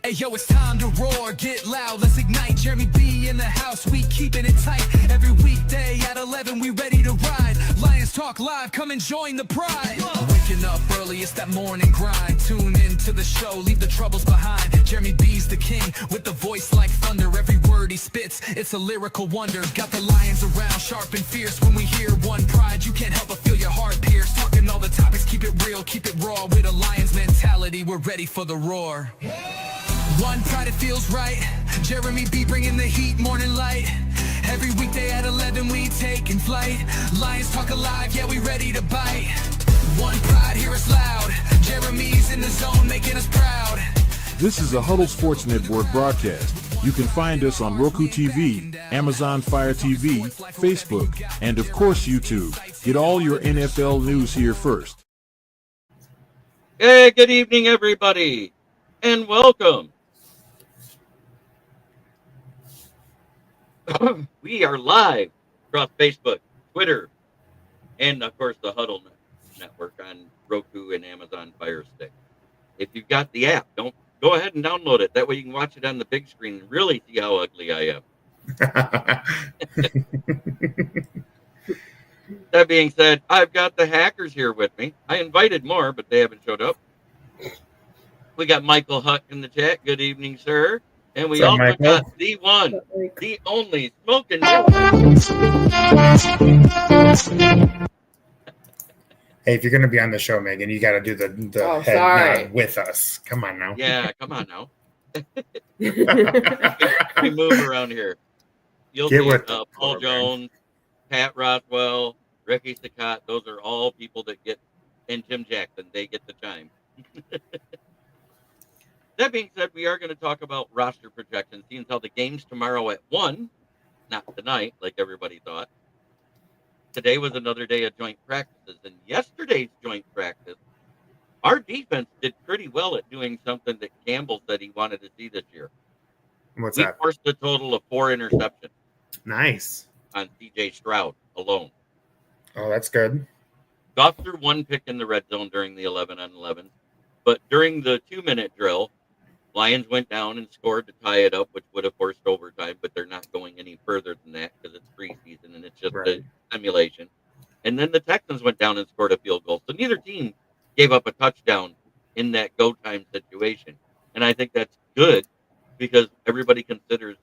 Hey yo, it's time to roar, get loud, let's ignite. Jeremy B in the house, we keeping it tight. Every weekday at 11, we ready to ride. Lions Talk Live, come and join the pride. Waking up early, it's that morning grind. Tune in to the show, leave the troubles behind. Jeremy B's the king, with the voice like thunder. Every word he spits, it's a lyrical wonder. Got the lions around, sharp and fierce. When we hear one pride, you can't help but feel your heart pierce. Talking all the topics, keep it real, keep it raw. With a lion's mentality, we're ready for the roar. One pride, it feels right. Jeremy B bringing the heat, morning light. Every weekday at 11, we taking flight. Lions Talk Alive, yeah, we ready to bite. One pride, hear us loud. Jeremy's in the zone, making us proud. This is a Huddle Sports Network broadcast. You can find us on Roku TV, Amazon Fire TV, Facebook, and of course YouTube. Get all your NFL news here first. Hey, good evening, everybody, and welcome. We are live across Facebook, Twitter, and of course the Huddle Network on Roku and Amazon Fire Stick. If you've got the app, don't go ahead and download it. That way you can watch it on the big screen and really see how ugly I am. That being said, I've got the hackers here with me. I invited more, but they haven't showed up. We got Michael Huck in the chat. Good evening, sir. And we also Michael? got the one, the only smoking. Hey, if you're going to be on the show, Megan, you got to do the head nod with us. Come on now. Yeah, come on now. We move around here. You'll Get see with Paul Jones, Pat Roswell, Ricky Saccott. Those are all people that get, and Jim Jackson, they get the chime. That being said, we are going to talk about roster projections, seeing how the game's tomorrow at 1, not tonight, like everybody thought. Today was another day of joint practices, and yesterday's joint practice, our defense did pretty well at doing something that Campbell said he wanted to see this year. What's we that? forced a total of 4 interceptions. Nice. On C.J. Stroud alone. Oh, that's good. Goff threw 1 pick in the red zone during the 11-on-11, but during the 2-minute drill, Lions went down and scored to tie it up, which would have forced overtime, but they're not going any further than that because it's preseason and it's just a simulation. And then the Texans went down and scored a field goal. So neither team gave up a touchdown in that go time situation. And I think that's good because everybody considers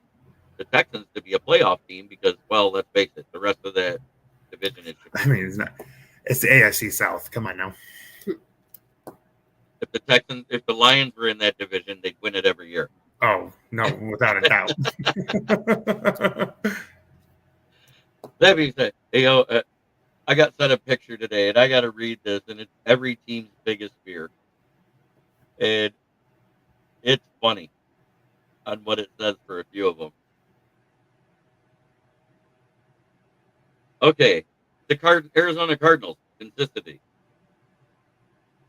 the Texans to be a playoff team because, well, let's face it, the rest of that division is. I mean, it's not. It's the AFC South. Come on now. If the Lions were in that division, they'd win it every year. Oh, no, without a doubt. That being said, I got sent a picture today, and I got to read this, and it's every team's biggest fear. And it's funny on what it says for a few of them. Okay, the Arizona Cardinals, consistency.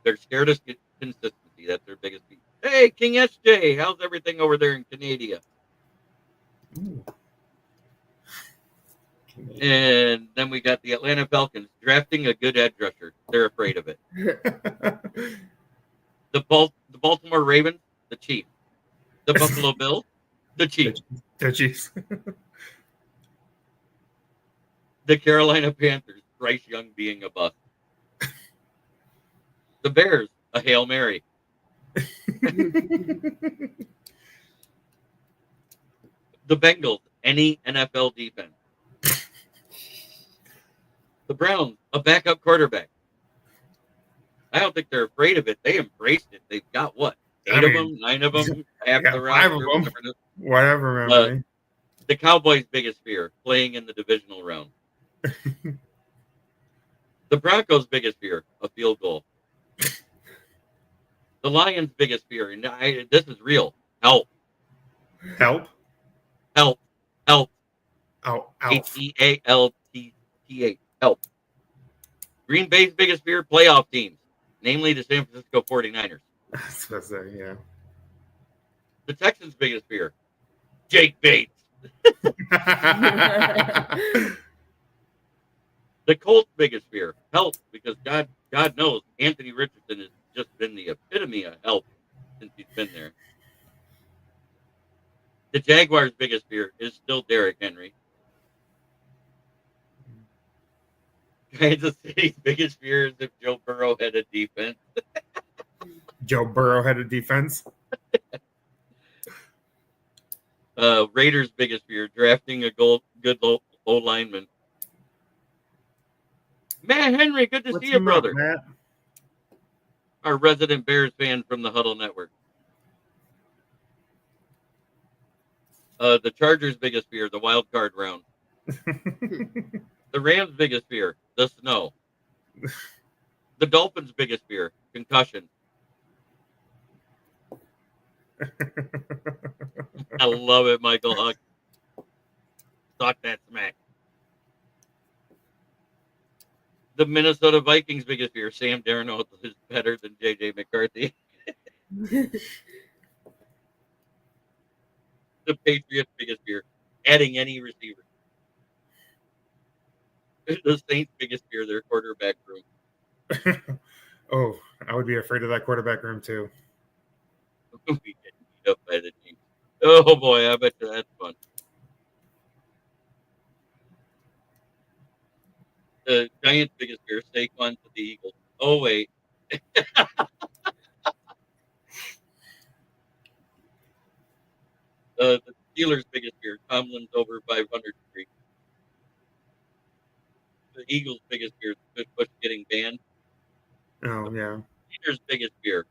They're scared of consistency. That's their biggest beat. Hey, King SJ, how's everything over there in Canada? Ooh. And then we got the Atlanta Falcons drafting a good edge rusher. They're afraid of it. The Baltimore Ravens, the Chiefs. The Buffalo Bills, the Chiefs. The Chiefs. The Carolina Panthers, Bryce Young being a bust. The Bears, a Hail Mary. The Bengals, any NFL defense. The Browns, a backup quarterback. I don't think they're afraid of it. They embraced it. They've got what? 8 of them, 9 of them, half the roster. 5 of them. Whatever, man. The Cowboys' biggest fear, playing in the divisional round. The Broncos' biggest fear, a field goal. The Lions' biggest fear, and this is real, help. Help? Help. Help. Oh, Healthth. Help. Green Bay's biggest fear, playoff teams, namely the San Francisco 49ers. Yeah. The Texans' biggest fear, Jake Bates. The Colts' biggest fear, health, because God knows Anthony Richardson has just been the epitome of health since he's been there. The Jaguars' biggest fear is still Derrick Henry. Kansas City's biggest fear is if Joe Burrow had a defense. Joe Burrow had a defense. Raiders' biggest fear, drafting a good O-lineman. Matt Henry, good to see you, brother. Matt? Our resident Bears fan from the Huddle Network. The Chargers' biggest fear, the wild card round. The Rams' biggest fear, the snow. The Dolphins' biggest fear, concussion. I love it, Michael Huck. Talk that smack. The Minnesota Vikings' biggest fear, Sam Darnold is better than J.J. McCarthy. The Patriots' biggest fear, adding any receiver. The Saints' biggest fear, their quarterback room. Oh, I would be afraid of that quarterback room too. We get beat up by the team. Oh boy, I bet you that's fun. The Giants' biggest fear, Saquon to the Eagles. Oh wait. The Steelers' biggest fear, Tomlin's over 500 streak. The Eagles' biggest fear, Bush getting banned. Oh, yeah. Raiders' biggest fear,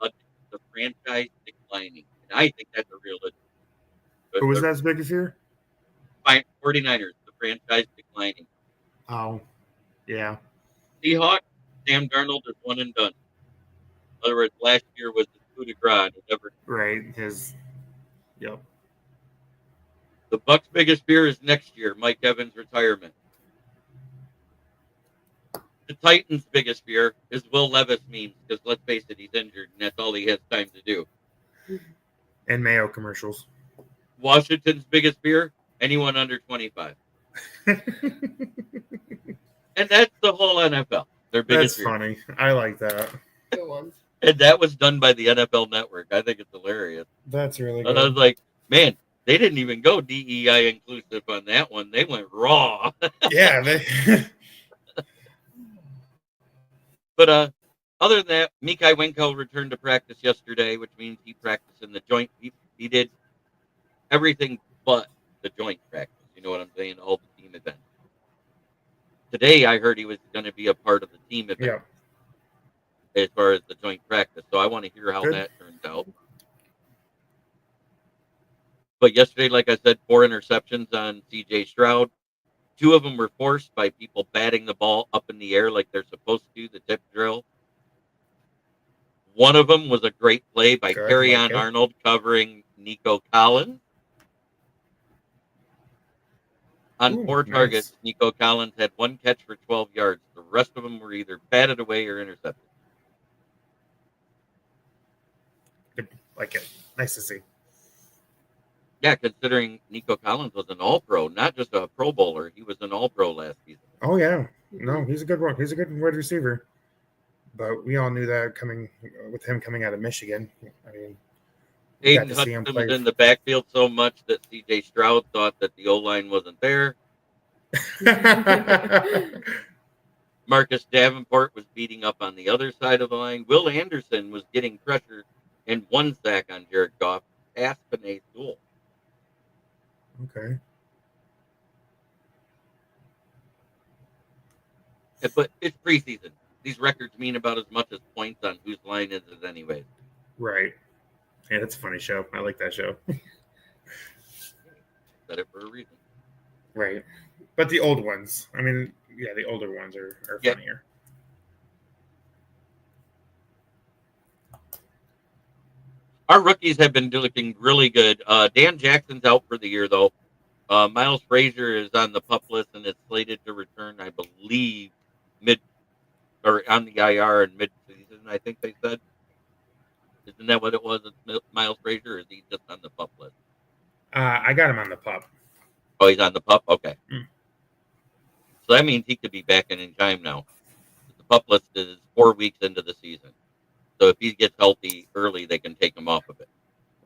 the franchise declining. And I think that's a real issue. Who was that biggest fear? 49ers, the franchise declining. Oh, yeah. Seahawks, Sam Darnold is one and done. In other words, last year was the coup de grace. Right. Yep. The Bucs' biggest fear is next year, Mike Evans' retirement. The Titans' biggest fear is Will Levis memes, because let's face it, he's injured, and that's all he has time to do. And Mayo commercials. Washington's biggest fear, anyone under 25. And that's the whole NFL. Their biggest fear. That's funny. I like that. Good ones. And that was done by the NFL Network. I think it's hilarious. That's really good. And I was like, man, they didn't even go DEI inclusive on that one. They went raw. Yeah. But other than that, Mekhi Winko returned to practice yesterday, which means he practiced in the joint. He did everything but the joint practice. You know what I'm saying? All the team events. Today, I heard he was going to be a part of the team event as far as the joint practice. So I want to hear how that turns out. But yesterday, like I said, 4 interceptions on C.J. Stroud. 2 of them were forced by people batting the ball up in the air like they're supposed to, the tip drill. One of them was a great play by Kerryon Arnold covering Nico Collins. On 4 targets, Nico Collins had 1 catch for 12 yards. The rest of them were either batted away or intercepted. Like it. Nice to see. Yeah, considering Nico Collins was an All-Pro, not just a Pro Bowler. He was an All-Pro last season. Oh, yeah. No, he's a good one. He's a good wide receiver. But we all knew that with him coming out of Michigan. I mean, Aiden Hudson was in the backfield so much that C.J. Stroud thought that the O-line wasn't there. Marcus Davenport was beating up on the other side of the line. Will Anderson was getting pressure and 1 sack on Jared Goff past Panay's goal. Okay. But it's preseason. These records mean about as much as points on whose line is it anyways. Right. Yeah, that's a funny show. I like that show. Said it for a reason. Right. But the old ones, I mean, yeah, the older ones are funnier. Our rookies have been looking really good. Dan Jackson's out for the year, though. Miles Frazier is on the PUP list and is slated to return, I believe, on the IR in mid-season, I think they said. Isn't that what it was? Miles Frazier, or is he just on the PUP list? I got him on the PUP. Oh, he's on the PUP? Okay. So that means he could be back in time now. The PUP list is 4 weeks into the season. So if he gets healthy early, they can take him off of it.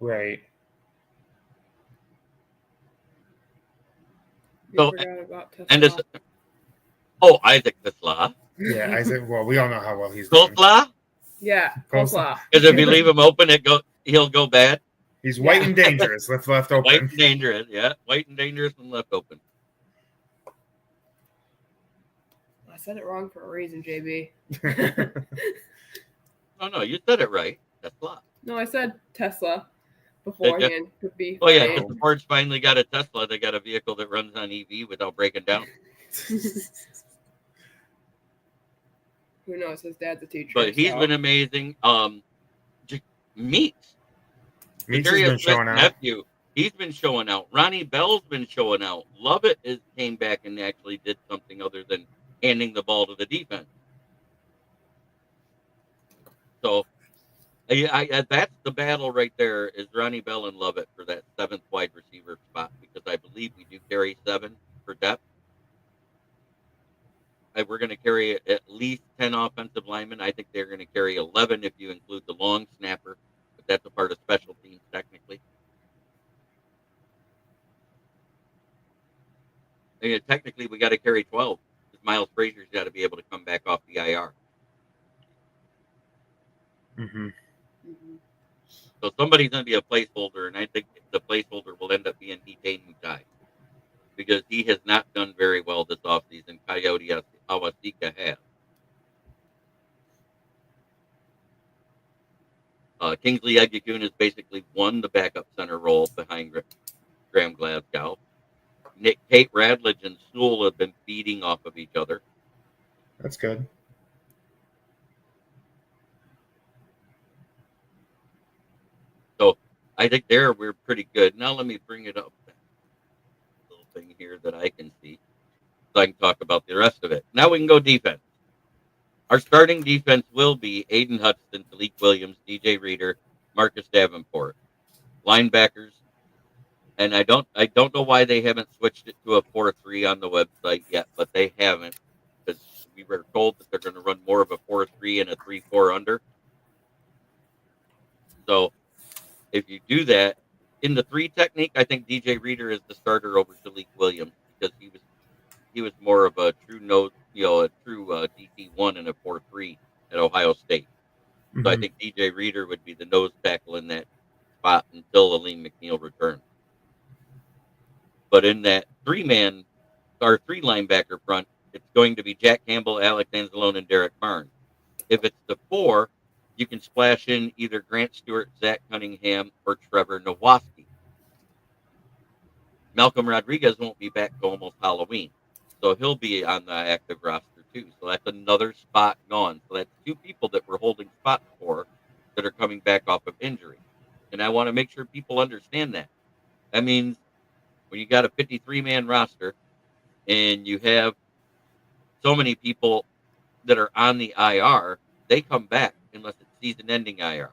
Right. You So, forgot about and it's, Tesla. Isaac Tesla. Yeah, Isaac. Well, we all know how well he's doing. Coleslaw? Yeah, coleslaw. Because if you leave him open, he'll go bad. He's white Yeah. and dangerous. Left White open. and dangerous, yeah. White and dangerous and left open. I said it wrong for a reason, JB. Oh no, you said it right. Tesla. No, I said Tesla beforehand. Could be. Oh yeah, funny. because the Ford's finally got a Tesla. They got a vehicle that runs on EV without breaking down. Who knows? His dad's a teacher. But he's so. been amazing. Meeks Meats. has Darius been showing Smith's out. nephew. He's been showing out. Ronnie Bell's been showing out. Lovett came back and actually did something other than handing the ball to the defense. So that's the battle right there is Ronnie Bell and Lovett for that 7th wide receiver spot because I believe we do carry 7 for depth. We're going to carry at least 10 offensive linemen. I think they're going to carry 11 if you include the long snapper, but that's a part of special teams technically. And technically, we got to carry 12 because Miles Frazier's got to be able to come back off the IR. Mm-hmm. So somebody's going to be a placeholder, and I think the placeholder will end up being Hite Mutai because he has not done very well this offseason. Coyote Awasika has. Kingsley Egekun has basically won the backup center role behind Graham Glasgow. Kate Radledge and Sewell have been feeding off of each other. That's good. So I think we're pretty good. Now let me bring it up. Little thing here that I can see. So I can talk about the rest of it. Now we can go defense. Our starting defense will be Aiden Hudson, Talik Williams, DJ Reader, Marcus Davenport. Linebackers, and I don't know why they haven't switched it to a 4-3 on the website yet, but they haven't because we were told that they're going to run more of a 4-3 and a 3-4 under. So if you do that in the 3 technique, I think DJ Reader is the starter over Talik Williams because he was more of a true nose, a true DT1 and a 4-3 at Ohio State. Mm-hmm. So I think DJ Reader would be the nose tackle in that spot until Aleem McNeil returns. But in that 3 linebacker front, it's going to be Jack Campbell, Alex Anzalone, and Derek Barnes. If it's the 4, you can splash in either Grant Stewart, Zach Cunningham, or Trevor Nowaski. Malcolm Rodriguez won't be back till almost Halloween, so he'll be on the active roster too. So that's another spot gone. So that's 2 people that we're holding spots for that are coming back off of injury. And I want to make sure people understand that. That means when you got a 53-man roster and you have so many people that are on the IR, they come back unless it's season-ending IR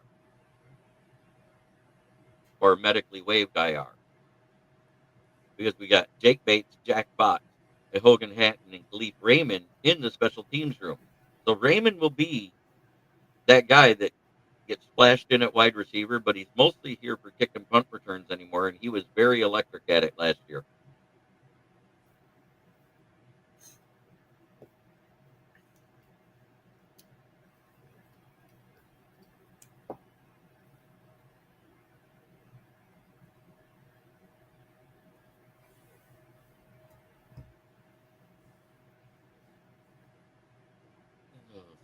or medically waived IR. Because we got Jake Bates, Jack Fox, and Hogan Hatton, and Khalif Raymond in the special teams room. So Raymond will be that guy that gets splashed in at wide receiver, but he's mostly here for kick and punt returns anymore, and he was very electric at it last year.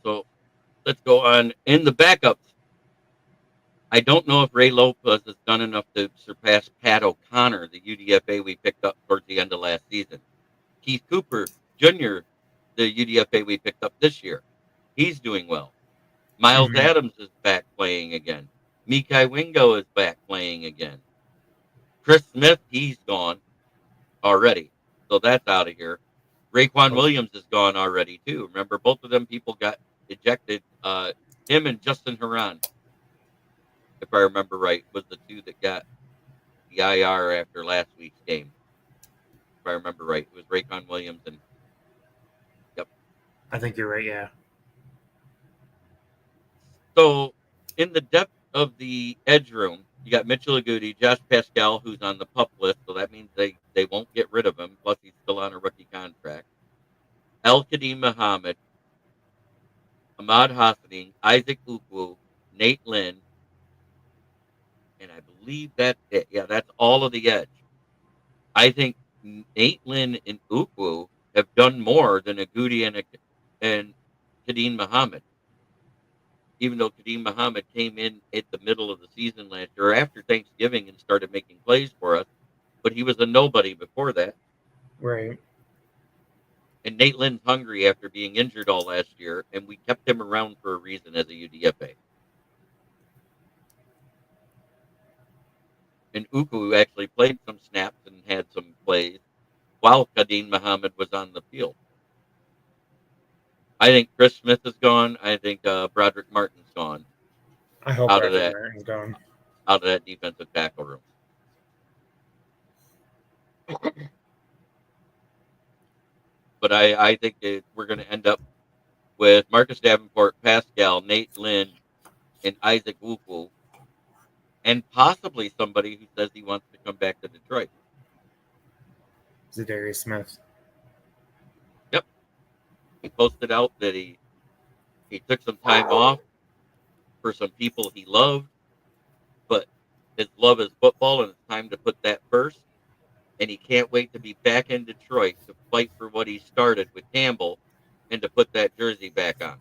So let's go on. In the backups, I don't know if Ray Lopez has done enough to surpass Pat O'Connor, the UDFA we picked up towards the end of last season. Keith Cooper Jr., the UDFA we picked up this year, he's doing well. Miles Adams is back playing again. Mikai Wingo is back playing again. Chris Smith, he's gone already. So that's out of here. Raekwon Williams is gone already, too. Remember, both of them people got ejected. Him and Justin Haran, if I remember right, was the 2 that got the IR after last week's game. If I remember right, it was Raekwon Williams and I think you're right, yeah. So in the depth of the edge room, you got Mitchell Agudi, Josh Pascal, who's on the pup list, so that means they won't get rid of him. Plus, he's still on a rookie contract. El Kadim Muhammad, Ahmad Hassani, Isaac Ukwu, Nate Lynn, and I believe that's it. Yeah, that's all of the edge. I think Nate Lynn and Ukwu have done more than Agudi and Kadim Muhammad. Even though Kadim Muhammad came in at the middle of the season last year, or after Thanksgiving, and started making plays for us, but he was a nobody before that. Right. And Nate Lynn's hungry after being injured all last year, and we kept him around for a reason as a UDFA. And Ukwu actually played some snaps and had some plays while Kadim Muhammad was on the field. I think Chris Smith is gone. I think Broderick Martin's gone I hope out of Bradford that Martin's gone. out of that defensive tackle room. But I think we're going to end up with Marcus Davenport, Pascal, Nate Lynn, and Isaac Ukwu, and possibly somebody who says he wants to come back to Detroit. Zadarius Smith. Yep. He posted out that he took some time off for some people he loved, but his love is football, and it's time to put that first. And he can't wait to be back in Detroit to fight for what he started with Campbell and to put that jersey back on.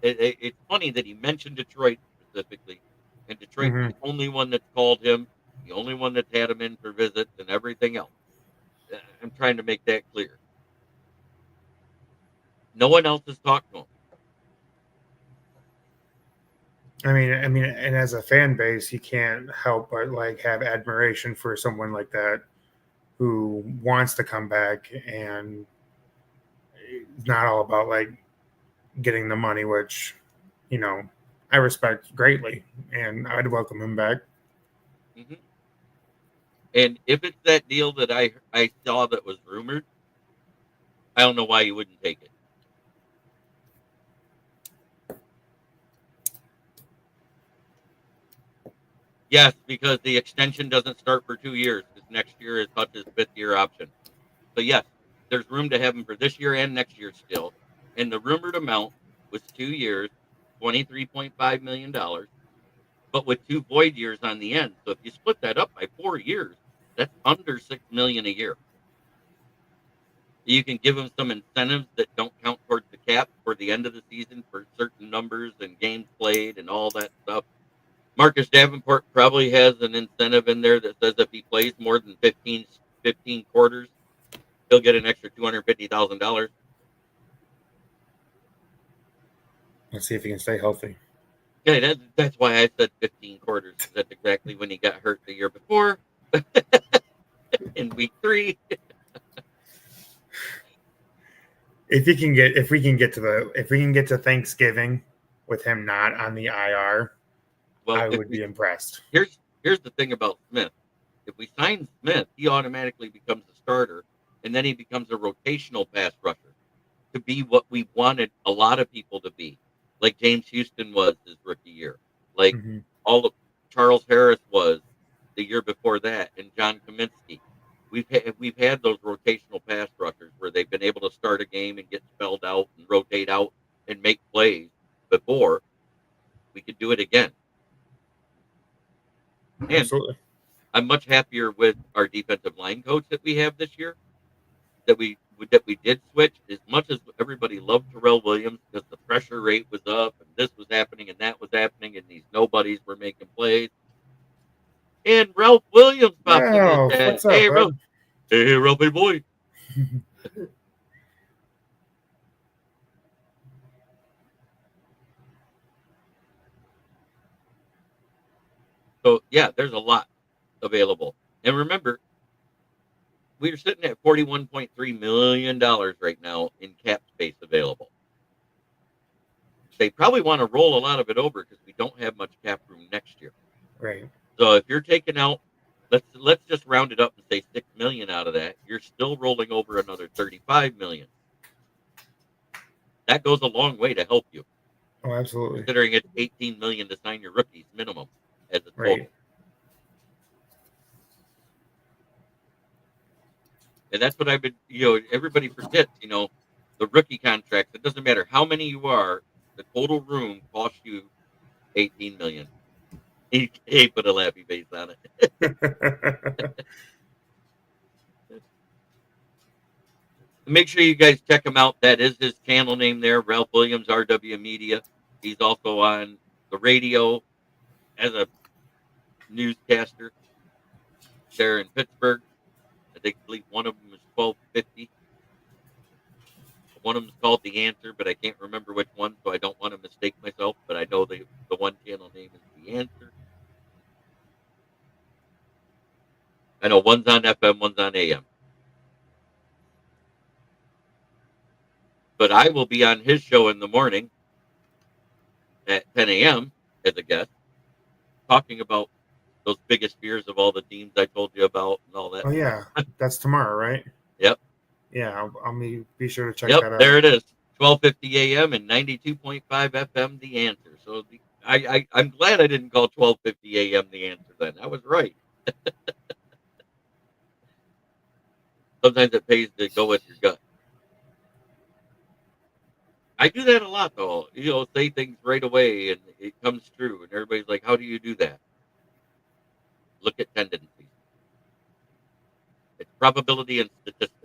It's funny that he mentioned Detroit specifically, and Detroit's Mm-hmm. the only one that's called him, the only one that's had him in for visits and everything else. I'm trying to make that clear. No one else has talked to him. I mean, and as a fan base, you can't help but like have admiration for someone like that who wants to come back and it's not all about like getting the money, which I respect greatly, and I'd welcome him back. Mm-hmm. And if it's that deal that I saw that was rumored, I don't know why you wouldn't take it. Yes, because the extension doesn't start for 2 years, because next year is Hutch's 5th-year option. So yes, there's room to have him for this year and next year still. And the rumored amount was 2 years, $23.5 million, but with 2 void years on the end. So if you split that up by 4 years, that's under $6 million a year. You can give him some incentives that don't count towards the cap for the end of the season for certain numbers and games played and all that stuff. Marcus Davenport probably has an incentive in there that says if he plays more than 15 quarters, he'll get an extra $250,000. Let's see if he can stay healthy. Yeah, that's why I said 15 quarters. That's exactly when he got hurt the year before in week 3. If we can get to Thanksgiving with him not on the IR, Well, I would be impressed. Here's the thing about Smith. If we sign Smith, he automatically becomes a starter, and then he becomes a rotational pass rusher to be what we wanted a lot of people to be, like James Houston was his rookie year, like all of Charles Harris was the year before that, and John Kaminsky. We've had those rotational pass rushers where they've been able to start a game and get spelled out and rotate out and make plays before. We could do it again. And Absolutely. I'm much happier with our defensive line coach that we have this year. That we did switch. As much as everybody loved Terrell Williams because the pressure rate was up and this was happening and that was happening and these nobodies were making plays. And Ralph Williams popped in Ralph, his head. what's up, Hey, bud? Ralph. Hey, Ralphie boy. So yeah, there's a lot available. And remember, we're sitting at $41.3 million right now in cap space available. They probably want to roll a lot of it over because we don't have much cap room next year. Right. So if you're taking out, let's just round it up and say $6 million out of that, you're still rolling over another $35 million. That goes a long way to help you. Oh, absolutely. considering it's $18 million to sign your rookies minimum as a Right. total. And that's what I've been, everybody forgets, the rookie contracts. It doesn't matter how many you are, the total room costs you 18 million. He put a laughy face on it. Make sure you guys check him out. That is his channel name there, Ralph Williams, RW Media. He's also on the radio as a newscaster there in Pittsburgh. I believe one of them is 1250. One of them is called The Answer, but I can't remember which one, so I don't want to mistake myself. But I know the one channel name is The Answer. I know one's on FM, one's on AM. But I will be on his show in the morning at 10 a.m. as a guest, talking about those biggest fears of all the teams I told you about and all that. Oh yeah, that's tomorrow, right? Yep. Yeah, I'll be sure to check Yep, that out. there it is. 12:50 a.m. and 92.5 FM. The Answer. So I'm glad I didn't call 12:50 a.m. The Answer. Then I was right. Sometimes it pays to go with your gut. I do that a lot, though. Say things right away and it comes true, and everybody's like, "How do you do that?" Look at tendencies. It's probability and statistics.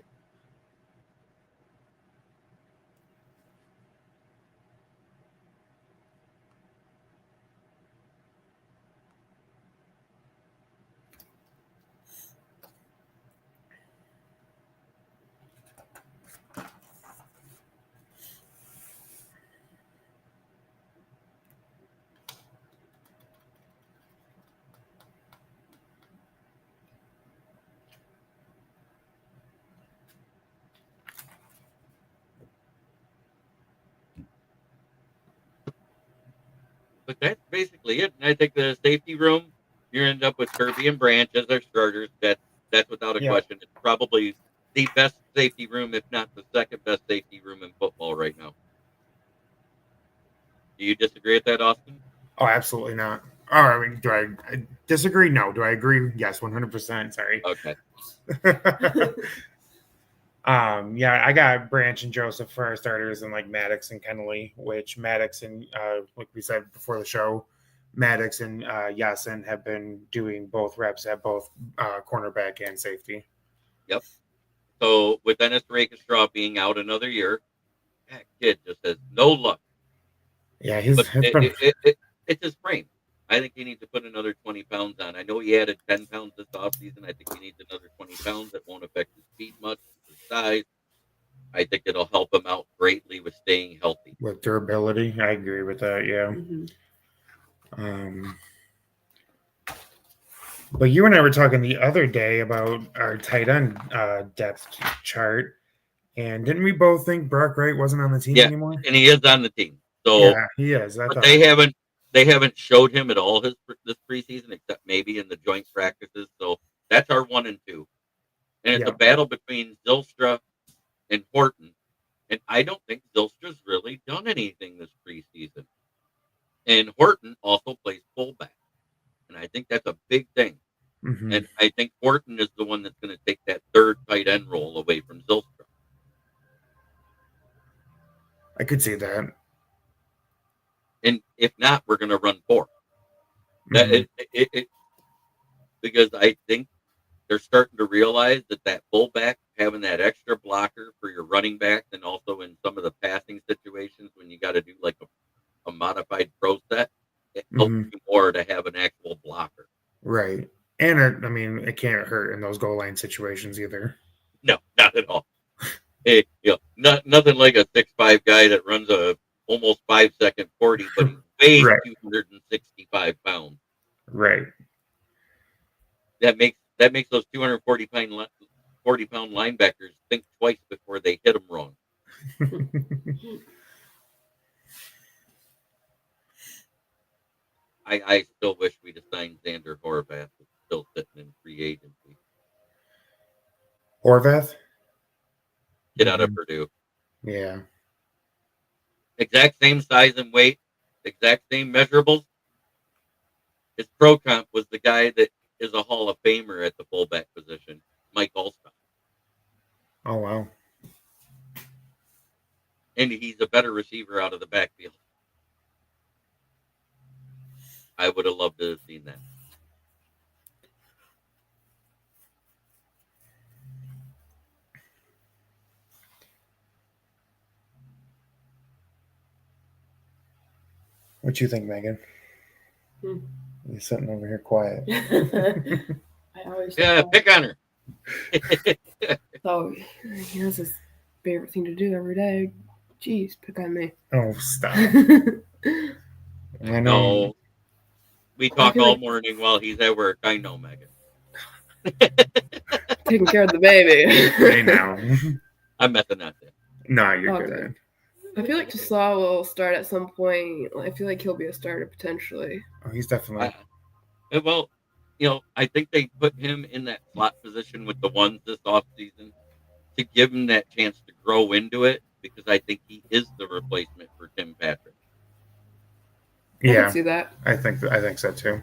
But that's basically it. And I think the safety room, you end up with Kirby and Branch as their starters. That's without a Yeah. question. It's probably the best safety room, if not the second best safety room in football right now. Do you disagree with that, Austin? Oh, absolutely not. Oh, I mean, do I disagree? No. Do I agree? Yes, 100%. Sorry. Okay. Yeah, I got Branch and Joseph for our starters, and like Maddox and Kennelly, which Maddox and like we said before the show, Maddox and Yasin have been doing both reps at both cornerback and safety. Yep. So with Dennis Rakestraw being out another year, that kid just has no luck. Yeah, But it's his frame. I think he needs to put another 20 pounds on. I know he added 10 pounds this offseason. I think he needs another 20 pounds. That won't affect his speed much, his size. I think it'll help him out greatly with staying healthy. with durability. I agree with that. Yeah. Mhm. But you and I were talking the other day about our tight end depth chart, and didn't we both think Brock Wright wasn't on the team Yeah, anymore? and he is on the team. So, Yeah, he is. I but thought. they haven't showed him at all this preseason, except maybe in the joint practices. So that's our 1 and 2, and it's Yeah. a battle between Zylstra and Horton. And I don't think Zylstra's really done anything this preseason. And Horton also plays fullback, and I think that's a big thing. Mhm. And I think Horton is the one that's going to take that third tight end role away from Zylstra. I could see that. And if not, we're going to run 4. Mhm. Because I think they're starting to realize that fullback, having that extra blocker for your running back, and also in some of the passing situations when you got to do like a modified pro set, it helps Mhm. you more to have an actual blocker. Right. And I mean, it can't hurt in those goal line situations either. No, not at all. Nothing like a 6'5" guy that runs a almost 5-second 40, but he weighs Right. 265 pounds. Right. That makes those 240-pound linebackers think twice before they hit them wrong. I still wish we'd assigned Xander Horvath. It's still sitting in free agency. Horvath? Get out of Mhm. Purdue. Yeah. Exact same size and weight. exact same measurables. His pro comp was the guy that is a Hall of Famer at the fullback position, Mike Alstott. Oh wow. And he's a better receiver out of the backfield. I would have loved to have seen that. What you think, Megan? You're sitting over here quiet. I always Pick on her. So he has his favorite thing to do every day. Jeez, pick on me. Oh, stop. I know. No. We talk feel all like- morning while he's at work. I know, Megan. Taking care of the baby. Hey now. I'm messing that there. No, you're Okay. good, man. I feel like Slaw will start at some point. I feel like he'll be a starter potentially. Oh, he's definitely. Well, I think they put him in that slot position with the ones this offseason to give him that chance to grow into it, because I think he is the replacement for Tim Patrick. I Yeah, can see that. I think so too.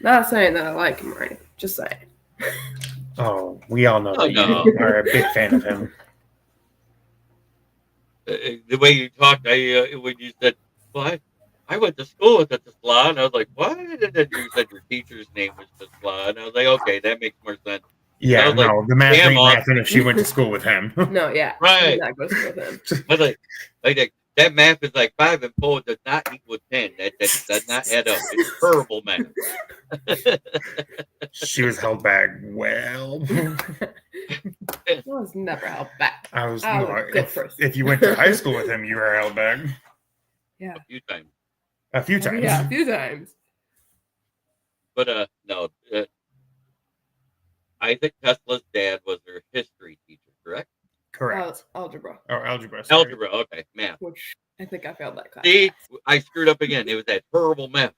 Not saying that I like him or anything. Just saying. Oh, we all know that no. you are a big fan of him. The way you talked, when you said, "Well, I went to school with the Tesla," and I was like, "What?" And then you said your teacher's name was Tesla, and I was like, "Okay, that makes more sense." Yeah, was like, no, the math damn, ain't Austin. mathing if she went to school with him. No, yeah. Right. I'm not going to school with him. I was like that math is like 5 and 4 does not equal 10. That does not add up. It's terrible math. She was held back well. I was never held back. I was I was no, a good person. if you went to high school with him, you were held back Yeah. A few times. a few times. Yeah, a few times. But no, I think Tesla's dad was her history teacher, correct? Correct. Algebra, Oh, algebra. Sorry. Algebra, okay, math. which I think I failed that class. See, I screwed up again. It was that terrible math.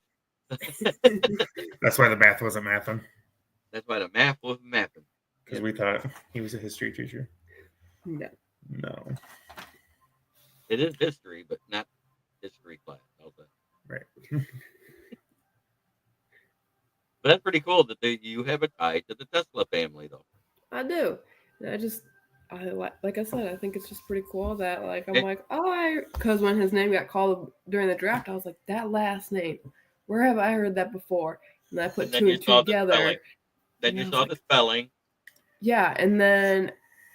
That's why the math wasn't mathing, That's why the math was mathing. because we thought he was a history teacher. No. No. It is history, but not history class. How's that? Right. But that's pretty cool that you have a tie to the Tesla family, though. I do. And like I said, I think it's just pretty cool that I'm Yeah. like, because when his name got called during the draft, I was like, that last name, where have I heard that before? And I put And then two you and saw two the together. spelling. Then And you I was saw like- the spelling. Yeah, and then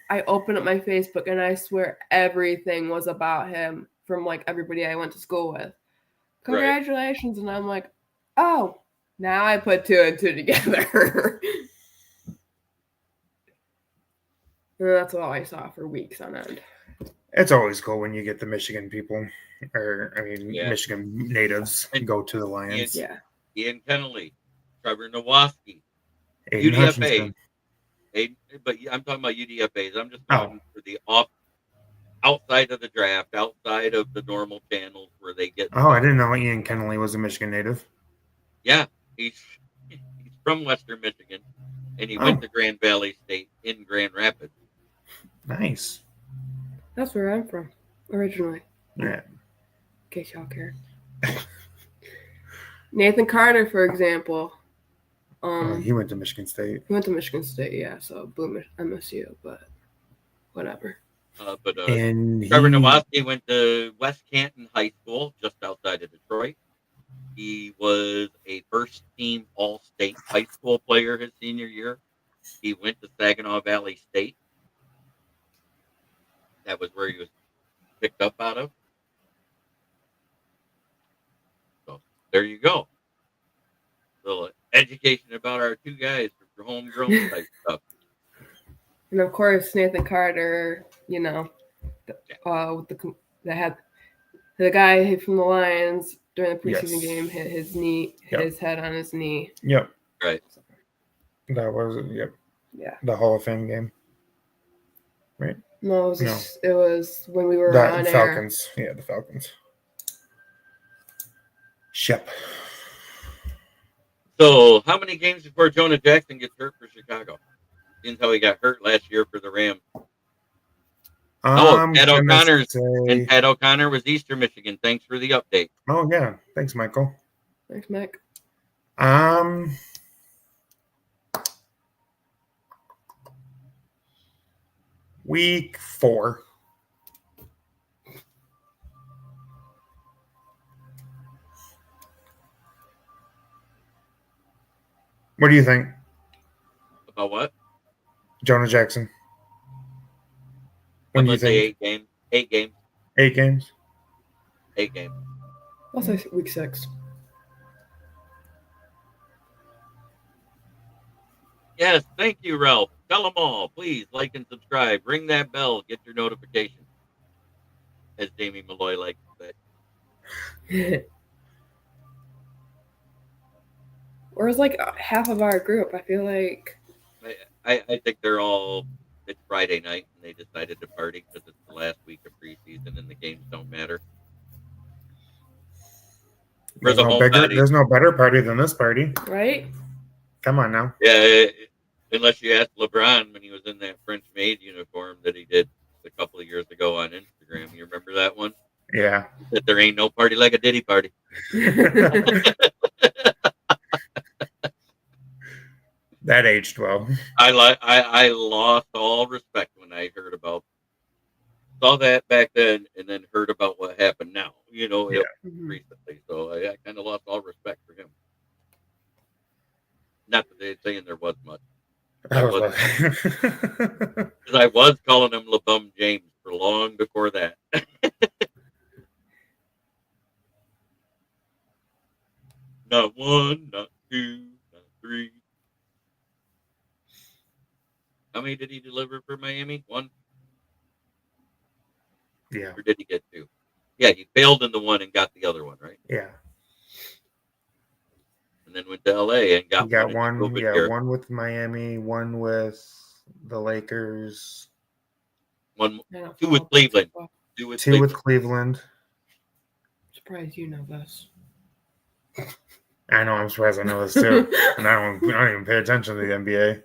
I opened up my Facebook and I swear everything was about him from everybody I went to school with. Congratulations. And I'm like, oh, now I put two and two together. And that's all I saw for weeks on end. It's always cool when you get the Michigan people, Yeah. Michigan natives go to the Lions. Yeah. Ian Kennelly, Trevor Nowoski, Aiden UDFA. Hutchinson. But I'm talking about UDFAs. I'm just Oh. talking for the outside of the draft, outside of the normal channels where they get. Oh, I didn't know Ian Kennelly was a Michigan native. Yeah, he's from Western Michigan, and he went to Grand Valley State in Grand Rapids. Nice. That's where I'm from originally, Yeah. in case y'all care. Nathan Carter, for example. He went to Michigan State. He went to Michigan State, yeah, so boom, MSU, but whatever. But And Trevor Nowoski went to West Canton High School, just outside of Detroit. He was a first-team All-State high school player his senior year. He went to Saginaw Valley State. That was where he was picked up out of. So there you go. A little education about our two guys for homegrown type stuff. And of course, Nathan Carter, with that had the guy from the Lions during the preseason Yes. game hit his Yep. his head on his knee. Yep. Right. That was yep. Yeah. The Hall of Fame game. Right. No, it was when we were The on air. Falcons. Yeah, the Falcons. Shep. So how many games before Jonah Jackson gets hurt for Chicago? Since how he got hurt last year for the Rams. Pat gonna O'Connor's say- and Pat O'Connor was Eastern Michigan. Thanks for the update. Oh yeah, thanks, Michael. Thanks, Mick. Week 4. What do you think, About what? Jonah Jackson? I'm When do you gonna say think? 8 games. 8 games. 8 games. 8 games. I'll say week 6. Yes, thank you, Ralph. Tell them all, please like and subscribe. Ring that bell. Get your notifications. As Jamie Malloy likes to say. Whereas like half of our group, I feel like I think they're all. It's Friday night and they decided to party because it's the last week of preseason and the games don't matter. For There's the no home bigger. body. There's no better party than this party. right. Come on now. Yeah, unless you ask LeBron when he was in that French maid uniform that he did a couple of years ago on Instagram. You remember that one? Yeah. That there ain't no party like a Diddy party. That aged well. I lost all respect when I heard about saw that back then and then heard about what happened now. You know, Yeah. recently. So I kind of lost all respect for him. Not that they're saying there was much. I was Because I was calling him LeBum James for long before that. Not 1, not 2, not 3. How many did he deliver for Miami? 1? Yeah. Or did he get 2? Yeah, he failed in the 1 and got the other one, right? Yeah. And then went to LA and got You got one. one. Yeah, one with Miami, one with the Lakers, 2 with Cleveland. 2 with two Cleveland. with Cleveland. Surprised you know this. I know. I'm surprised I know this too, and I don't even pay attention to the NBA.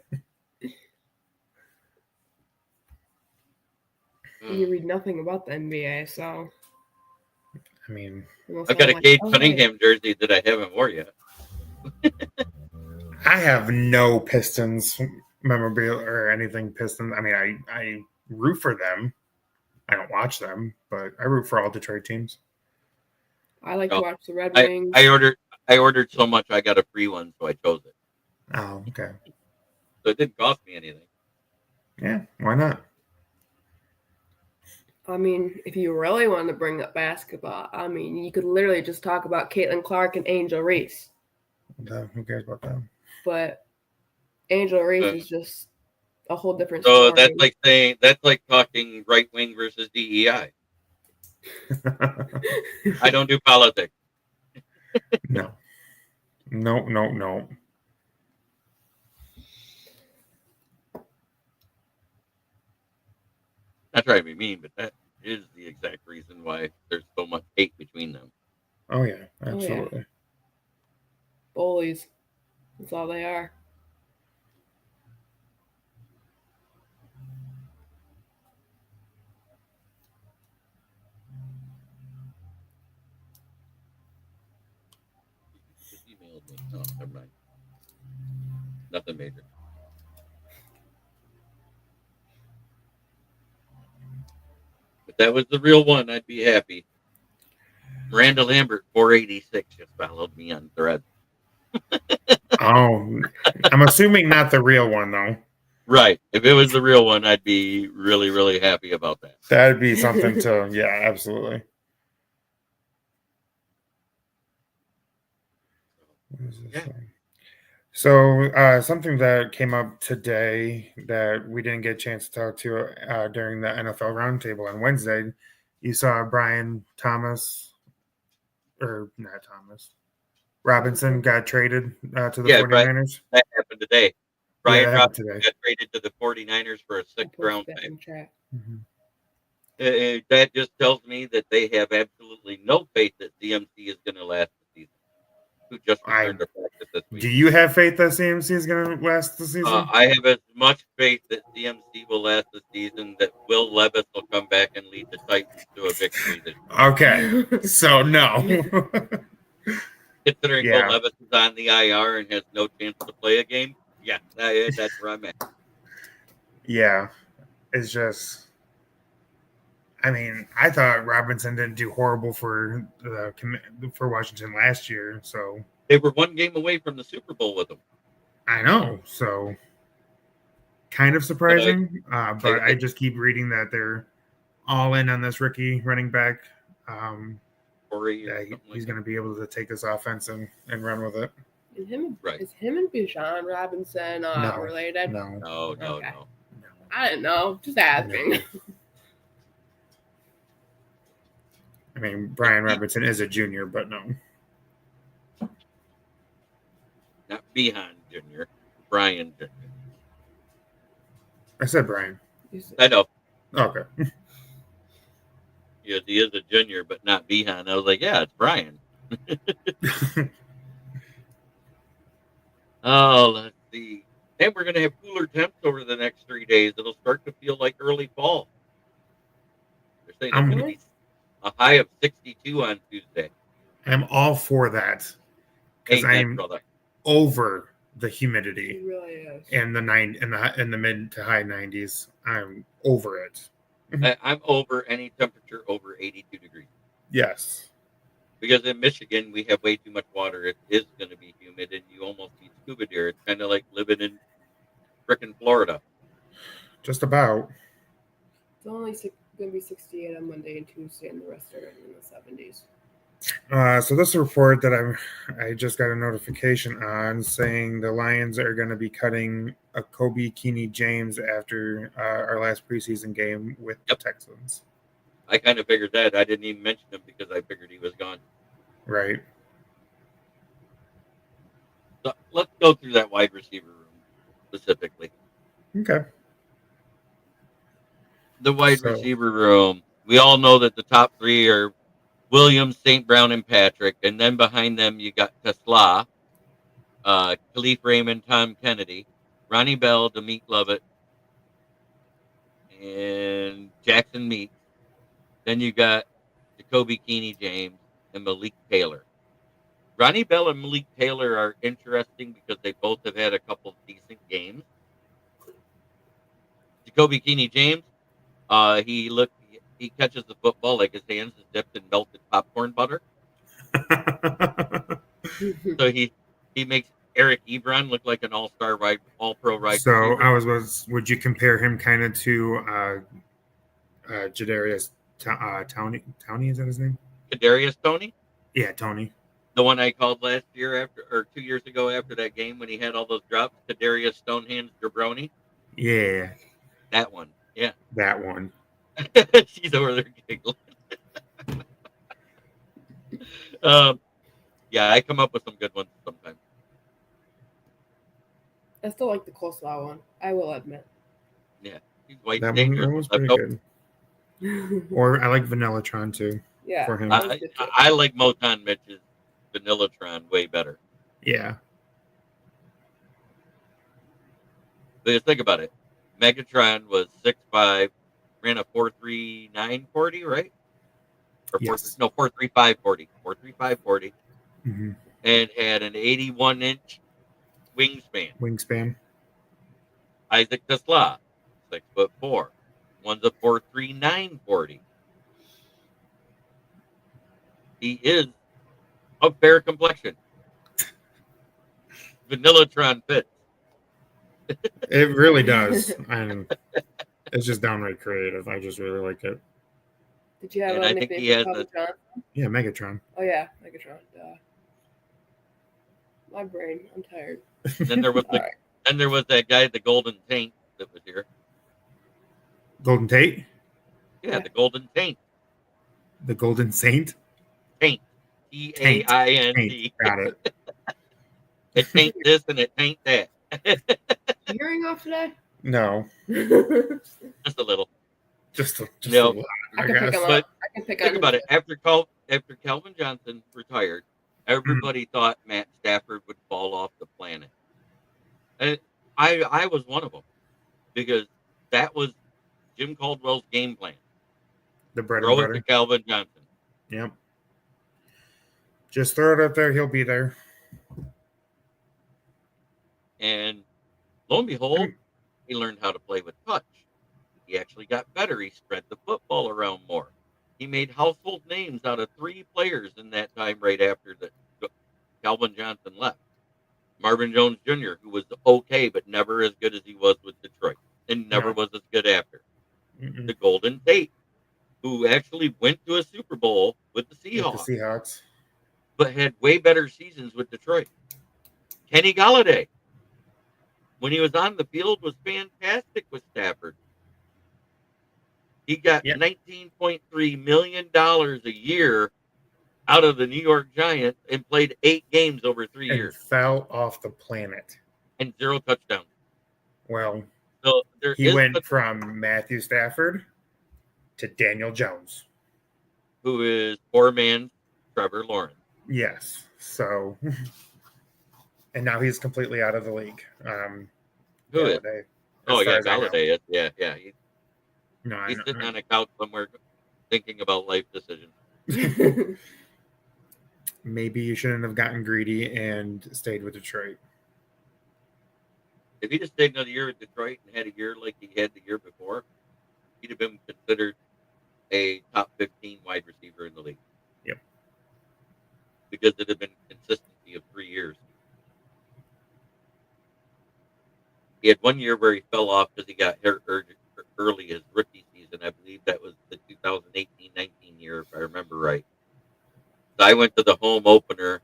You read nothing about the NBA, so I mean, I've got a Cade Cunningham jersey that I haven't wore yet. I have no Pistons memorabilia or anything Pistons. I mean, I root for them. I don't watch them, but I root for all Detroit teams. I like to watch the Red Wings. I ordered so much I got a free one, so I chose it. Oh, okay. So it didn't cost me anything. Yeah, why not? I mean, if you really want to bring up basketball, I mean, you could literally just talk about Caitlin Clark and Angel Reese. Who cares about them? But Angel Reese is just a whole different So story. that's like talking right wing versus DEI. I don't do politics. No. No. Not trying to be mean, but that is the exact reason why there's so much hate between them. Oh yeah, absolutely. Bullies. That's all they are. Just emailed me. No, never mind. Nothing major. If that was the real one, I'd be happy. Miranda Lambert, 486, just followed me on Threads. Oh, I'm assuming not the real one though. Right. If it was the real one, I'd be really, really happy about that. That'd be something to, yeah, absolutely. Yeah. So something that came up today that we didn't get a chance to talk to during the NFL roundtable on Wednesday, you saw Brian Thomas, or not Thomas, Robinson got traded to the 49ers. That happened today. Brian Robinson today. got traded to the 49ers for a 6th round pick. Mm-hmm. That just tells me that they have absolutely no faith that CMC is going to last the season. Who just returned to practice this Do week. you have faith that CMC is going to last the season? I have as much faith that CMC will last the season, that Will Levis will come back and lead the Titans to a victory this year. Okay, so no. Considering Yeah. Will Levis is on the IR and has no chance to play a game, yeah, that's where I'm at. Yeah, it's just. I mean, I thought Robinson didn't do horrible for Washington last year, so They were one game away from the Super Bowl with him. I know. So kind of surprising, but I just keep reading that they're all in on this rookie running back. Corey or Yeah, something like he's that. going to be able to take this offense and run with it. Is him Right. and Bijan Robinson No. related? No, No. Okay. I didn't know. Just asking. No. I mean, Brian Robinson is a junior, but no. Not Behan Jr., Brian Jr. I said Brian. I know. Okay. Yes, he is a junior, but not Behan. I was like, yeah, it's Brian. Oh, let's see. And we're going to have cooler temps over the next 3 days. It'll start to feel like early fall. They're saying it's going to be a high of 62 on Tuesday. I'm all for that because Amen, I'm brother. over the He humidity really is. in the mid to high 90s. I'm over it. I'm over any temperature over 82 degrees. Yes. Because in Michigan, we have way too much water. It is going to be humid, and you almost need scuba gear. It's kind of like living in frickin' Florida. Just about. It's only going to be 68 on Monday and Tuesday, and the rest are in the 70s. So this report that I just got a notification on saying the Lions are going to be cutting a Kobe Keeney James after our last preseason game with the Texans. I kind of figured that. I didn't even mention him because I figured he was gone. Right. So let's go through that wide receiver room specifically. Okay. The wide receiver room. We all know that the top three are Williams, St. Brown, and Patrick. And then behind them, you got Tesla, Khalif Raymond, Tom Kennedy, Ronnie Bell, Demick Lovett, and Jackson Meeks. Then you got Jacoby Keeney James and Malik Taylor. Ronnie Bell and Malik Taylor are interesting because they both have had a couple of decent games. Jacoby Keeney James, he catches the football like his hands is dipped in melted popcorn butter. So he makes Eric Ebron look like an all-star all-pro right. So receiver. Would you compare him kind of to Jadarius Toney? Is that his name? Kadarius Toney? Yeah, Tony. The one I called last year 2 years ago after that game when he had all those drops. Kadarius Stonehands Jabroni. Yeah. That one. Yeah. That one. She's over there giggling. Yeah, I come up with some good ones sometimes. I still like the coleslaw one. I will admit. Yeah, he's white. That one's pretty good. Or I like Vanillatron too. Yeah, for him. I like Moton Mitch's Vanillatron way better. Yeah. But think about it. Megatron was 6'5", ran a 4.39 right? Or yes. 4.35 40, mm-hmm. and had an 81-inch wingspan. Isaac Tesla, 6'4", one's a 4.39 40. He is of fair complexion. Vanillatron fits. It really does. And it's just downright creative. I just really like it. Did you have and a I think nickname he has for Megatron? Yeah, Megatron. Oh yeah, Megatron. My brain, I'm tired. Then there was that guy, the Golden Taint, that was here. Golden Tate? Yeah, the Golden Taint. The Golden Saint? Taint. T-A-I-N-T. Got it. It taint this and it taint that. Hearing off today? No. Just a little. Just a little. I guess. But I can pick think about it. After Calvin Johnson retired, everybody thought Matt Stafford would fall off the planet. And I was one of them because that was Jim Caldwell's game plan. The bread and Throw it butter. to Calvin Johnson. Yep. Just throw it up there. He'll be there. And lo and behold, he learned how to play with touch. He actually got better. He spread the football around more. He made household names out of 3 players in that time right after Calvin Johnson left. Marvin Jones Jr., who was okay, but never as good as he was with Detroit, and never was as good after. Mm-mm. The Golden Tate, who actually went to a Super Bowl with the Seahawks, but had way better seasons with Detroit. Kenny Galladay, when he was on the field, was fantastic with Stafford. He got $19.3 million a year out of the New York Giants and played 8 games over 3 years. Fell off the planet. And 0 touchdowns. Well, so he went from Matthew Stafford to Daniel Jones, who is poor man's Trevor Lawrence. Yes. So, and now he's completely out of the league. Who is? Oh, yeah, Galladay. Yeah. He's sitting on a couch somewhere thinking about life decisions. Maybe you shouldn't have gotten greedy and stayed with Detroit. If he just stayed another year with Detroit and had a year like he had the year before, he'd have been considered a top 15 wide receiver in the league. Yep. Because it had been consistency of 3 years. He had 1 year where he fell off because he got hurt early his rookie season. I believe that was the 2018-19 year, if I remember right. So I went to the home opener,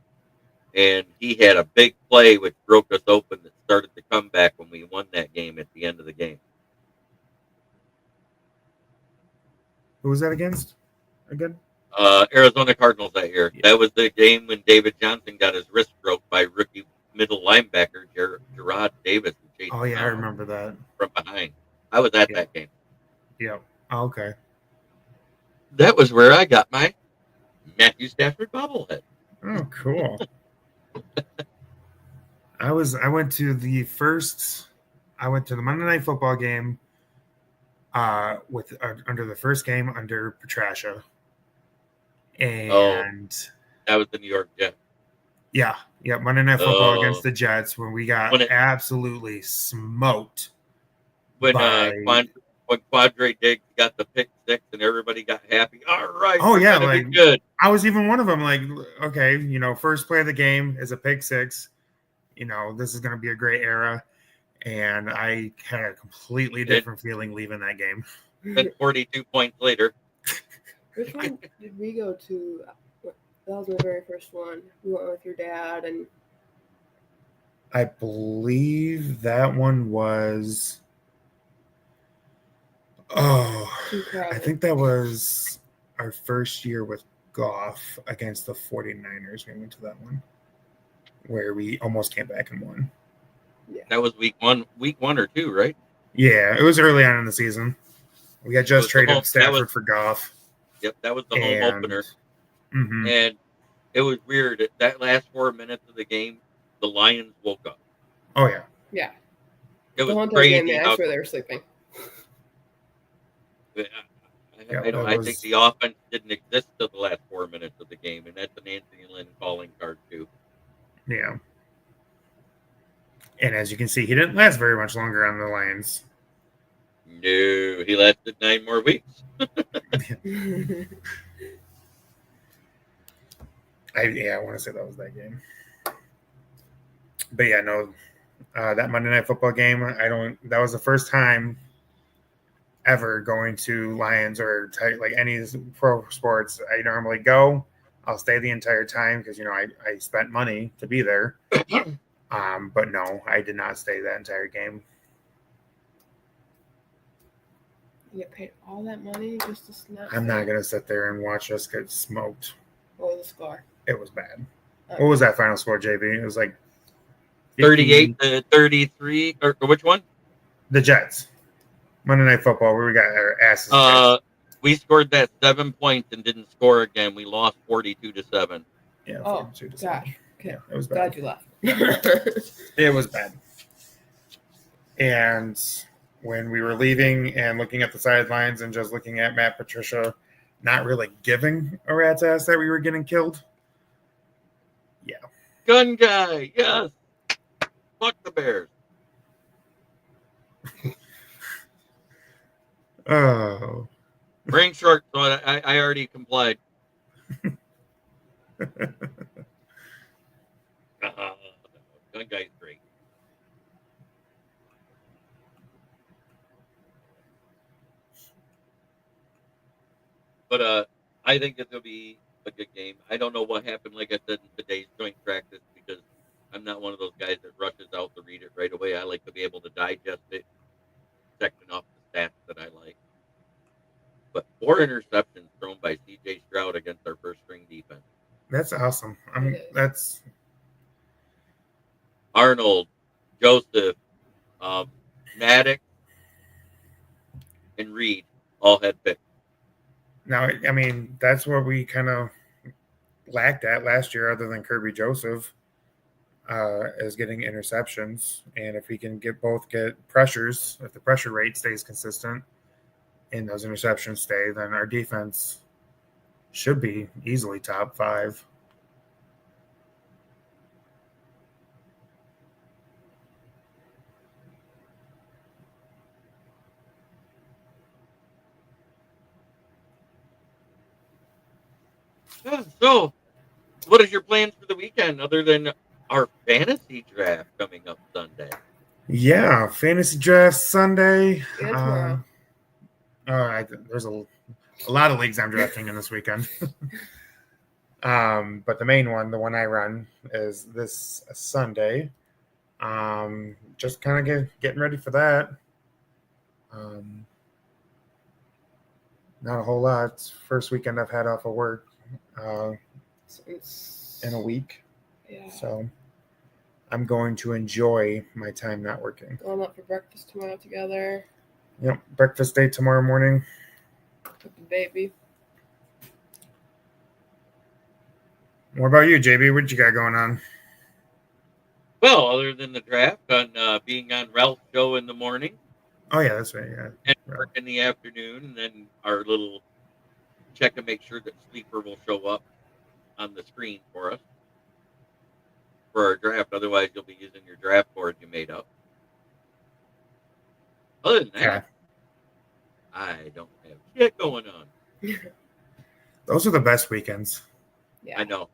and he had a big play which broke us open that started the comeback when we won that game at the end of the game. Who was that against? Again? Arizona Cardinals that year. Yeah. That was the game when David Johnson got his wrist broke by rookie middle linebacker Gerard Davis. Oh, yeah, I remember that. From behind. I was at that game. Yep. Oh, okay. That was where I got my Matthew Stafford bobblehead. Oh, cool. I went to the Monday Night Football game under the first game under Patricia. And that was the New York Jets. Yeah, Monday Night Football against the Jets when we got absolutely smoked. When Quadre Diggs got the pick 6 and everybody got happy. All right. Oh yeah, like good. I was even one of them. Like, okay, first play of the game is a pick 6. This is going to be a great era, and I had a completely different feeling leaving that game. Then 42 points later. Which one did we go to? That was my very first one. We went with your dad, and I believe that one was. I think that was our first year with Goff against the 49ers. We went to that one where we almost came back and won. Yeah. That was week one or 2, right? Yeah, it was early on in the season. We had just traded Stafford for Goff. Yep, that was the home opener. Mm-hmm. And it was weird. That last 4 minutes of the game, the Lions woke up. Oh, yeah. Yeah. It was crazy. I swear they were sleeping. I think the offense didn't exist till the last 4 minutes of the game, and that's an Anthony Lynn calling card, too. Yeah. And as you can see, he didn't last very much longer on the Lions. No, he lasted 9 more weeks. I want to say that was that game. But yeah, no, that Monday Night Football game, that was the first time ever going to Lions or like any pro sports. I normally go, I'll stay the entire time because, I spent money to be there. But no, I did not stay that entire game. You get paid all that money just to snap? I'm not going to sit there and watch us get smoked. What was the score? It was bad. Okay. What was that final score, JB? It was like 38 to 33. Or which one? The Jets. Monday Night Football, where we got our asses. We scored that 7 points and didn't score again. We lost 42 to 7. Yeah, 42 to 7. Gosh. Okay. Yeah, it was bad. Glad you left. It was bad. And when we were leaving and looking at the sidelines and just looking at Matt Patricia, not really giving a rat's ass that we were getting killed. Yeah. Gun guy, yes. Fuck the Bears. Oh. Brain short, so I already complied. Gun guy's great. But I think it's gonna be a good game. I don't know what happened, like I said, in today's joint practice because I'm not one of those guys that rushes out to read it right away. I like to be able to digest it, section off the stats that I like. But 4 interceptions thrown by C.J. Stroud against our first string defense. That's awesome. That's Arnold, Joseph, Maddox, and Reed all had picks. now. I mean, that's what we kind of lacked at last year, other than Kirby Joseph, is getting interceptions. And if we can get pressures, if the pressure rate stays consistent and those interceptions stay, then our defense should be easily top 5. So, what is your plans for the weekend other than our fantasy draft coming up Sunday? Yeah, fantasy draft Sunday. And tomorrow. There's a lot of leagues I'm drafting in this weekend. But the main one, the one I run, is this Sunday. Just kind of getting ready for that. Not a whole lot. It's first weekend I've had off of work in a week. Yeah. So I'm going to enjoy my time not working. Going up for breakfast tomorrow together. Yep, breakfast day tomorrow morning. With the baby. What about you, JB? What you got going on? Well, other than the draft, on being on Ralph's show in the morning. Oh, yeah, that's right. Yeah. And work in the afternoon, and then our little check to make sure that Sleeper will show up on the screen for us for our draft. Otherwise, you'll be using your draft board you made up. Other than that, Yeah. I don't have shit going on. Those are the best weekends. Yeah. I know.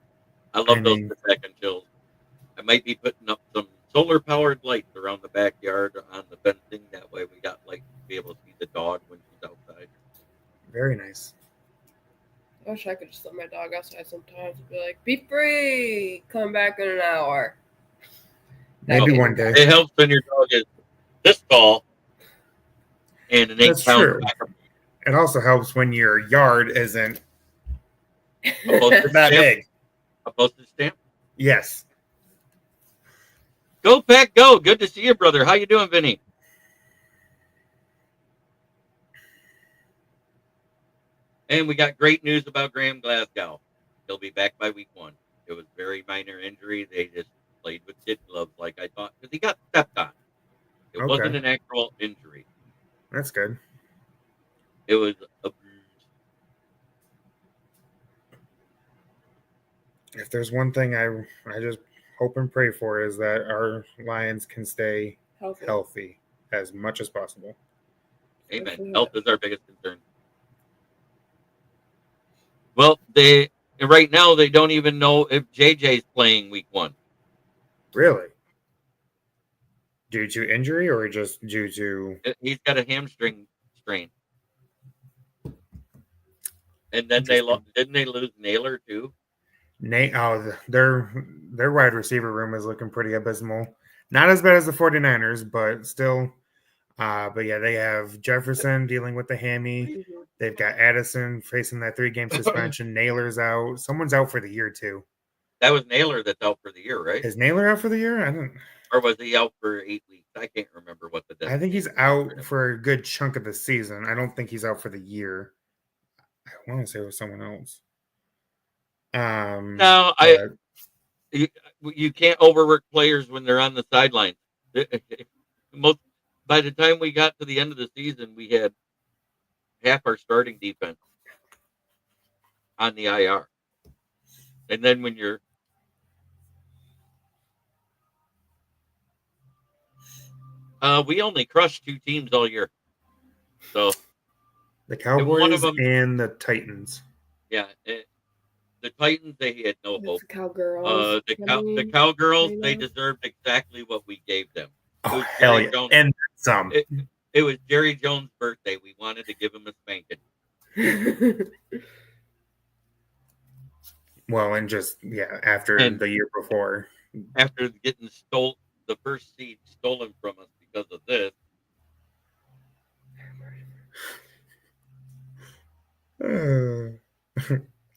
I love those back and chills. I might be putting up some solar-powered lights around the backyard on the fencing. That way we got light to be able to see the dog when she's outside. Very nice. I wish I could just let my dog outside sometimes and be like, be free, come back in an hour. Maybe one day. It helps when your dog is this tall and an 8-pound pack. It also helps when your yard isn't that big. A postage stamp? Yes. Go Pack Go. Good to see you, brother. How you doing, Vinny? And we got great news about Graham Glasgow. He'll be back by week 1. It was very minor injury. They just played with kid gloves like I thought because he got stepped on. It wasn't an actual injury. That's good. It was a bruise. If there's one thing I just hope and pray for is that our Lions can stay healthy as much as possible. Amen. Health is our biggest concern. Well, right now they don't even know if JJ's playing week 1. Really? Due to injury or just due to? He's got a hamstring strain. And then didn't they lose Naylor too? Their wide receiver room is looking pretty abysmal. Not as bad as the 49ers, but still. But yeah, they have Jefferson dealing with the hammy. They've got Addison facing that 3-game suspension. Naylor's out. Someone's out for the year too. That was Naylor that's out for the year, right? Is Naylor out for the year? I don't. Or was he out for 8 weeks? I can't remember what the. I think he's out for a good chunk of the season. I don't think he's out for the year. I want to say it was someone else. No, you can't overwork players when they're on the sidelines. Most by the time we got to the end of the season, we had half our starting defense on the IR, and then when you're we only crushed 2 teams all year, so The and one of Cowboys them, and the Titans. yeah, the Titans, they had no It's hope. the Cowgirls. The Cowgirls, you they know? deserved exactly what we gave them. It Oh, was hell Jerry yeah. Jones. And some. It was Jerry Jones' birthday. We wanted to give him a spanking. Well, and just, yeah, after And the year before. after getting the first seed stolen from us because of this,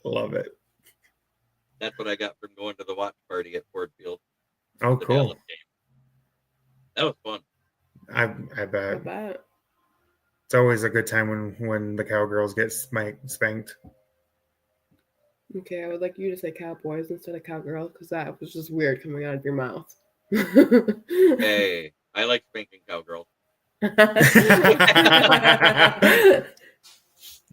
Love it. that's what I got from going to the watch party at Ford Field, Oh, the cool. Dallas game. That was fun. I I bet. bet. It's always a good time when the Cowgirls get spanked. Okay, I would like you to say Cowboys instead of Cowgirls because that was just weird coming out of your mouth. Hey, I like spanking cowgirls.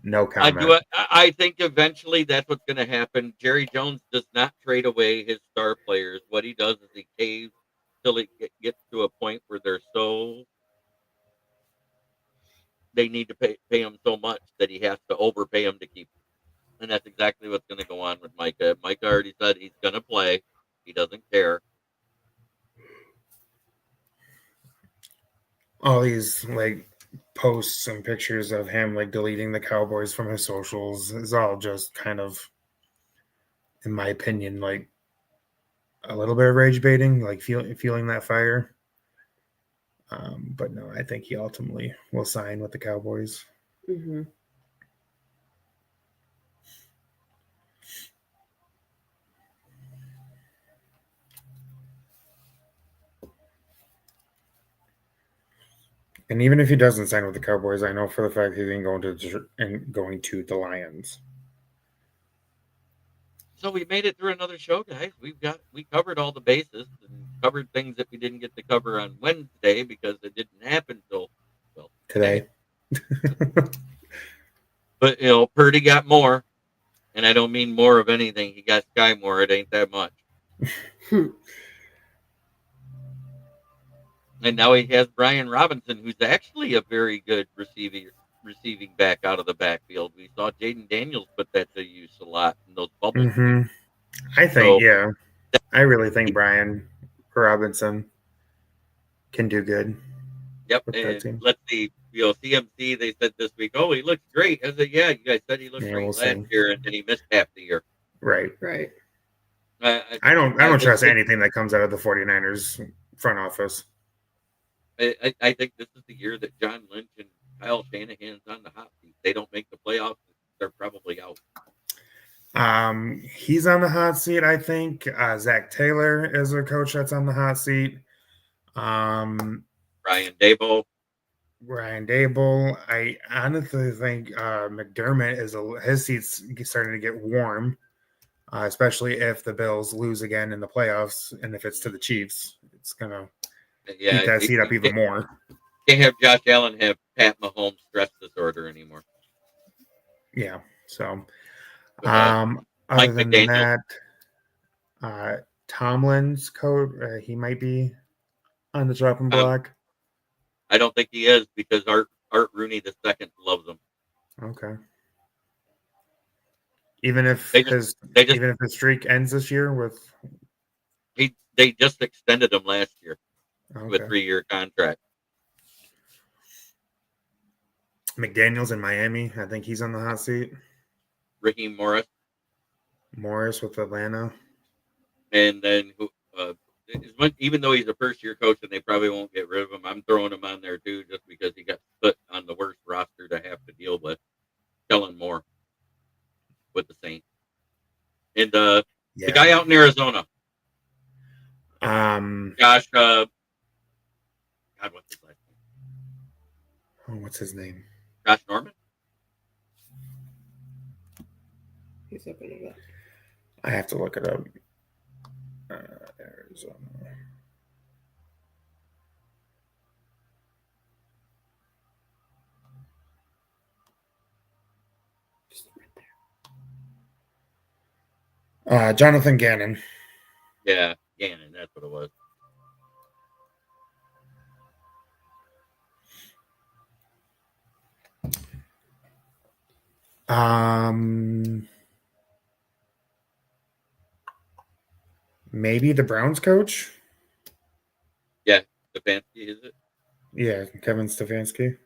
No comment. I think eventually that's what's going to happen. Jerry Jones does not trade away his star players. What he does is he caves till it gets to a point where they need to pay him so much that he has to overpay him to keep him. And that's exactly what's going to go on with Micah. Micah already said he's going to play. He doesn't care. All these like posts and pictures of him like deleting the Cowboys from his socials is all just kind of, in my opinion, like a little bit of rage baiting, like feeling that fire. But no, I think he ultimately will sign with the Cowboys. Mm-hmm. And even if he doesn't sign with the Cowboys, I know for the fact he's going to the Lions. So we made it through another show, guys. We covered all the bases and covered things that we didn't get to cover on Wednesday because it didn't happen till Today. But Purdy got more, and I don't mean more of anything. He got Sky more. It ain't that much. And now he has Brian Robinson, who's actually a very good receiving back out of the backfield. We saw Jaden Daniels put that to use a lot in those bubbles. Mm-hmm. I think, yeah. I really think Brian Robinson can do good. Yep, with that and team. let's see. CMC, they said this week, oh, he looks great. I said, yeah, you guys said he looked great last year, and then he missed half the year. Right. Right. I don't trust anything that comes out of the 49ers front office. I think this is the year that John Lynch and Kyle Shanahan's on the hot seat. They don't make the playoffs, they're probably out. He's on the hot seat, I think. Zach Taylor is a coach that's on the hot seat. Ryan Daboll. I honestly think McDermott his seat's starting to get warm, especially if the Bills lose again in the playoffs, and if it's to the Chiefs, it's gonna heat that seat up even more. Can't have Josh Allen have Pat Mahomes stress disorder anymore. Yeah. So, Mike other than McDaniel. that, Tomlin's code, he might be on the chopping block. I don't think he is because Art Rooney II loves him. Okay. Even if his streak ends this year with they just extended him last year to a 3-year contract. McDaniels in Miami, I think he's on the hot seat. Raheem Morris with Atlanta. And then even though he's a first-year coach and they probably won't get rid of him, I'm throwing him on there too just because he got put on the worst roster to have to deal with. Kellen Moore with the Saints. And the guy out in Arizona. Josh, God, what's his last name? Oh, what's his name? Josh Norman? He's up in it. I have to look it up. Arizona. Jonathan Gannon. Yeah, Gannon, that's what it was. Maybe the Browns coach. Yeah, Stefanski, is it? Yeah, Kevin Stefanski.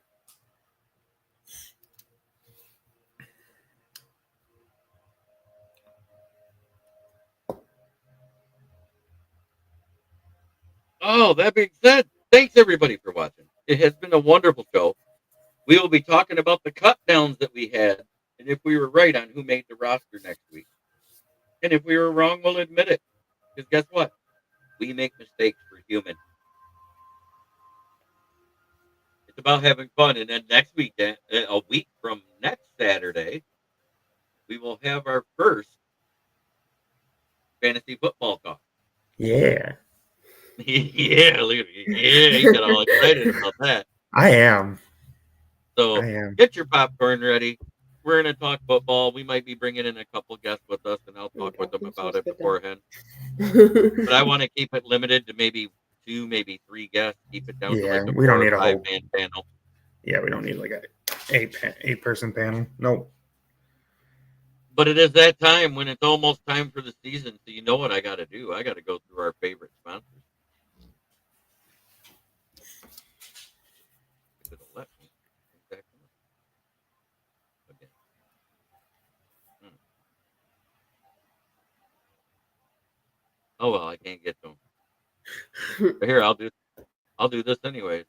Oh, that being said, thanks everybody for watching. It has been a wonderful show. We will be talking about the cut downs that we had, and if we were right on who made the roster next week. And if we were wrong, we'll admit it. Because guess what? We make mistakes. We're human. It's about having fun. And then next week, a week from next Saturday, we will have our first fantasy football talk. Yeah. Yeah, look at me. Yeah, he got all excited about that. I am. So I am. get your popcorn ready. We're going to talk football. We might be bringing in a couple guests with us, and I'll talk with them about it beforehand. But I want to keep it limited to maybe 2, maybe 3 guests. Keep it down to like a we don't 4 need or a 5 whole man panel. Yeah, we don't need like a 8-person panel. Nope. But it is that time when it's almost time for the season. So you know what I got to do? I got to go through our favorite sponsors. If it'll let me. Exactly. Okay. Oh well, I can't get to them. But here, I'll do this anyways.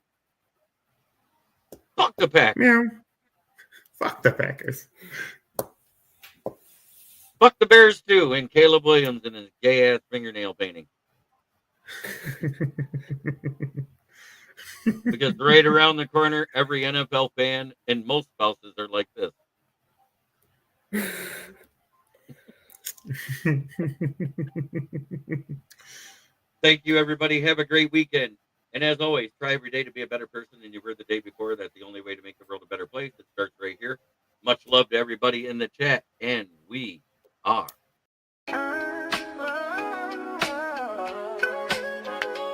Fuck the Packers. Meow. Fuck the Packers. Fuck the Bears too, and Caleb Williams and his gay ass fingernail painting. Because right around the corner, every NFL fan and most spouses are like this. Thank you, everybody. Have a great weekend. And as always, try every day to be a better person than you were the day before. That's the only way to make the world a better place. It starts right here. Much love to everybody in the chat. And we are.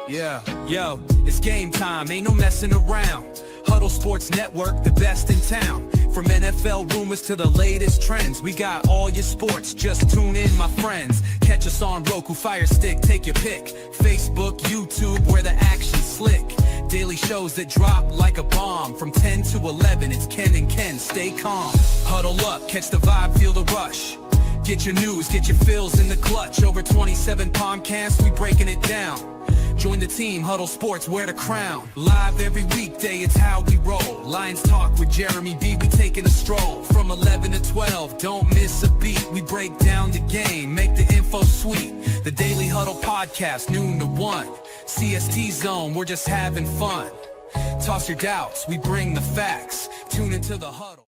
Yeah, yo, it's game time, ain't no messing around. Huddle Sports Network, the best in town. From NFL rumors to the latest trends, we got all your sports, just tune in, my friends. Catch us on Roku, Fire Stick, take your pick. Facebook, YouTube, where the action's slick. Daily shows that drop like a bomb. From 10 to 11, it's Ken and Ken, stay calm. Huddle up, catch the vibe, feel the rush. Get your news, get your fills in the clutch. Over 27 podcasts, we breaking it down. Join the team, Huddle Sports, wear the crown. Live every weekday, it's how we roll. Lions Talk with Jeremy B, we taking a stroll. From 11 to 12, don't miss a beat. We break down the game, make the info sweet. The Daily Huddle Podcast, noon to 1. CST Zone, we're just having fun. Toss your doubts, we bring the facts. Tune into the Huddle.